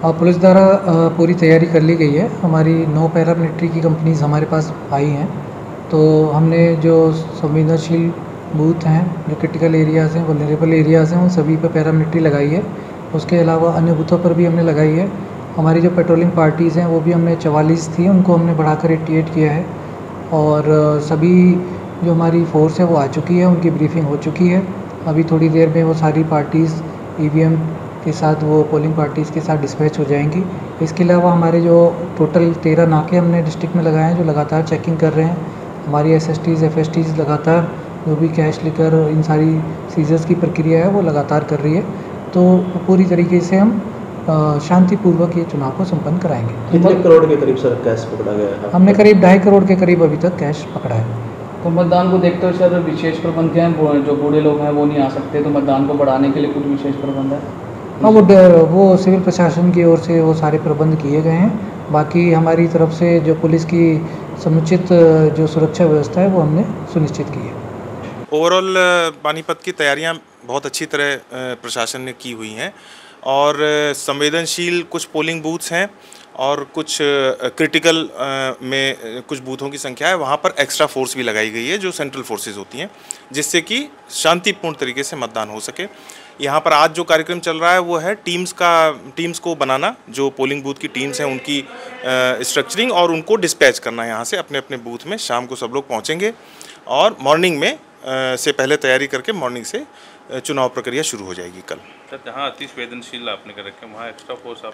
Police द्वारा पूरी तैयारी कर ली गई है। हमारी 9 पैरामिलिट्री की कंपनीज़ हमारे पास आई हैं। तो हमने जो संवेदनशील बूथ हैं, जो क्रिटिकल एरियाज़ हैं, वल्नरेबल एरियाज़ हैं, उन सभी पे पैरामिलिट्री लगाई है। उसके अलावा अन्य बूथों पर भी हमने लगाई है। हमारी जो पेट्रोलिंग पार्टीज़ हैं वो भी हमने 44 थी, उनको हमने बढ़ाकर 88 किया है। और सभी जो हमारी फ़ोर्स है वो आ चुकी है, उनकी ब्रीफिंग हो चुकी है। अभी थोड़ी देर में वो सारी पार्टीज़ ईवीएम के साथ, वो पोलिंग पार्टीज़ के साथ डिस्पैच हो जाएंगी। इसके अलावा हमारे जो टोटल 13 नाके हमने डिस्ट्रिक्ट में लगाए हैं, जो लगातार चेकिंग कर रहे हैं। हमारी एसएसटीज़ एफएसटीज़ लगातार जो भी कैश लेकर इन सारी सीजर्स की प्रक्रिया है वो लगातार कर रही है। तो पूरी तरीके से हम शांतिपूर्वक ये चुनाव को संपन्न कराएंगे। कितने करोड़ के करीब सर कैश पकड़ा गया है? हमने करीब 2.5 करोड़ के करीब अभी तक कैश पकड़ा है। तो मतदान को देखते हुए सर विशेष प्रबंध क्या हैं? जो बूढ़े लोग हैं वो नहीं आ सकते, तो मतदान को बढ़ाने के लिए कुछ विशेष प्रबंध है? हाँ, वो सिविल प्रशासन की ओर से वो सारे प्रबंध किए गए हैं। बाकी हमारी तरफ से जो पुलिस की समुचित जो सुरक्षा व्यवस्था है वो हमने सुनिश्चित की है। ओवरऑल पानीपत की तैयारियां बहुत अच्छी तरह प्रशासन ने की हुई हैं और संवेदनशील कुछ पोलिंग बूथ्स हैं और कुछ क्रिटिकल में कुछ बूथों की संख्या है, वहाँ पर एक्स्ट्रा फोर्स भी लगाई गई है जो सेंट्रल फोर्सेस होती हैं, जिससे कि शांतिपूर्ण तरीके से मतदान हो सके। यहाँ पर आज जो कार्यक्रम चल रहा है वो है टीम्स को बनाना, जो पोलिंग बूथ की टीम्स हैं उनकी स्ट्रक्चरिंग और उनको डिस्पैच करना यहाँ से अपने अपने बूथ में। शाम को सब लोग पहुँचेंगे और मॉर्निंग में से पहले तैयारी करके मॉर्निंग से चुनाव प्रक्रिया शुरू हो जाएगी कल। सर, जहाँ अति संवेदनशील आपने कर रखे हैं वहाँ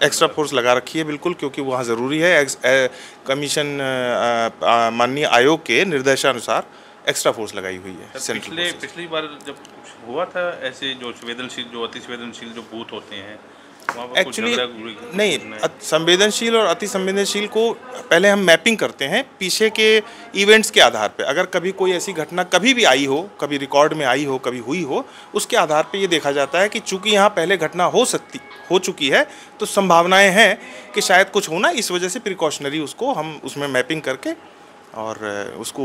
एक्स्ट्रा फोर्स लगा रखी है, बिल्कुल, क्योंकि वहाँ ज़रूरी है। कमीशन माननीय आयोग के निर्देशानुसार एक्स्ट्रा फोर्स लगाई हुई है। पिछली बार जब कुछ हुआ था ऐसे जो अति संवेदनशील जो बूथ होते हैं एक्चुअली नहीं, संवेदनशील और अति संवेदनशील को पहले हम मैपिंग करते हैं पीछे के इवेंट्स के आधार पे। अगर कभी कोई ऐसी घटना कभी भी आई हो, कभी रिकॉर्ड में आई हो, कभी हुई हो, उसके आधार पे ये देखा जाता है कि चूंकि यहाँ पहले घटना हो चुकी है तो संभावनाएं हैं कि शायद कुछ होना, इस वजह से प्रिकॉशनरी उसको हम उसमें मैपिंग करके और उसको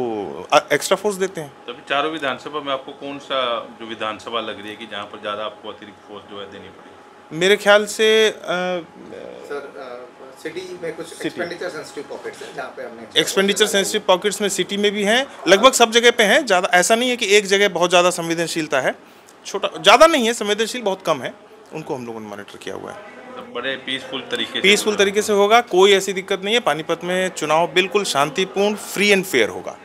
एक्स्ट्रा फोर्स देते हैं। तभी चारों विधानसभा में आपको कौन सा जो विधानसभा लग रही है कि जहाँ पर ज़्यादा आपको अतिरिक्त फोर्स जो है देनी पड़ेगी? मेरे ख्याल से सिटी में कुछ एक्सपेंडिचर सेंसिटिव पॉकेट्स हैं जहाँ पे हमने एक्सपेंडिचर सेंसिटिव पॉकेट्स में सिटी में भी हैं, लगभग सब जगह पे हैं। ज़्यादा ऐसा नहीं है कि एक जगह बहुत ज़्यादा संवेदनशीलता है, छोटा ज़्यादा नहीं है, संवेदनशील बहुत कम है, उनको हम लोगों ने मॉनिटर किया हुआ है। बड़े पीसफुल तरीके से होगा, कोई ऐसी दिक्कत नहीं है। पानीपत में चुनाव बिल्कुल शांतिपूर्ण, फ्री एंड फेयर होगा।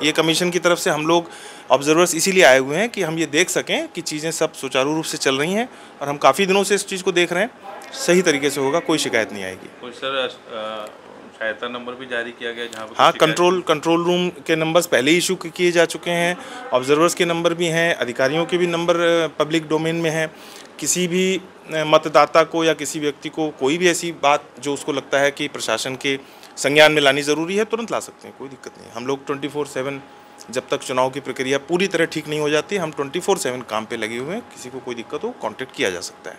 ये कमीशन की तरफ से हम लोग ऑब्जर्वर्स इसीलिए आए हुए हैं कि हम ये देख सकें कि चीज़ें सब सुचारू रूप से चल रही हैं, और हम काफ़ी दिनों से इस चीज़ को देख रहे हैं। सही तरीके से होगा, कोई शिकायत नहीं आएगी। कोई सर सहायता नंबर भी जारी किया गया जहाँ पर? हाँ, कंट्रोल रूम के नंबर्स पहले इशू किए जा चुके हैं, ऑब्जर्वर्स के नंबर भी हैं, अधिकारियों के भी नंबर पब्लिक डोमेन में हैं। किसी भी मतदाता को या किसी व्यक्ति को कोई भी ऐसी बात जो उसको लगता है कि प्रशासन के संज्ञान में लानी ज़रूरी है, तुरंत ला सकते हैं, कोई दिक्कत नहीं। हम लोग 24/7, जब तक चुनाव की प्रक्रिया पूरी तरह ठीक नहीं हो जाती, हम 24/7 काम पे लगे हुए हैं। किसी को कोई दिक्कत हो, कांटेक्ट किया जा सकता है।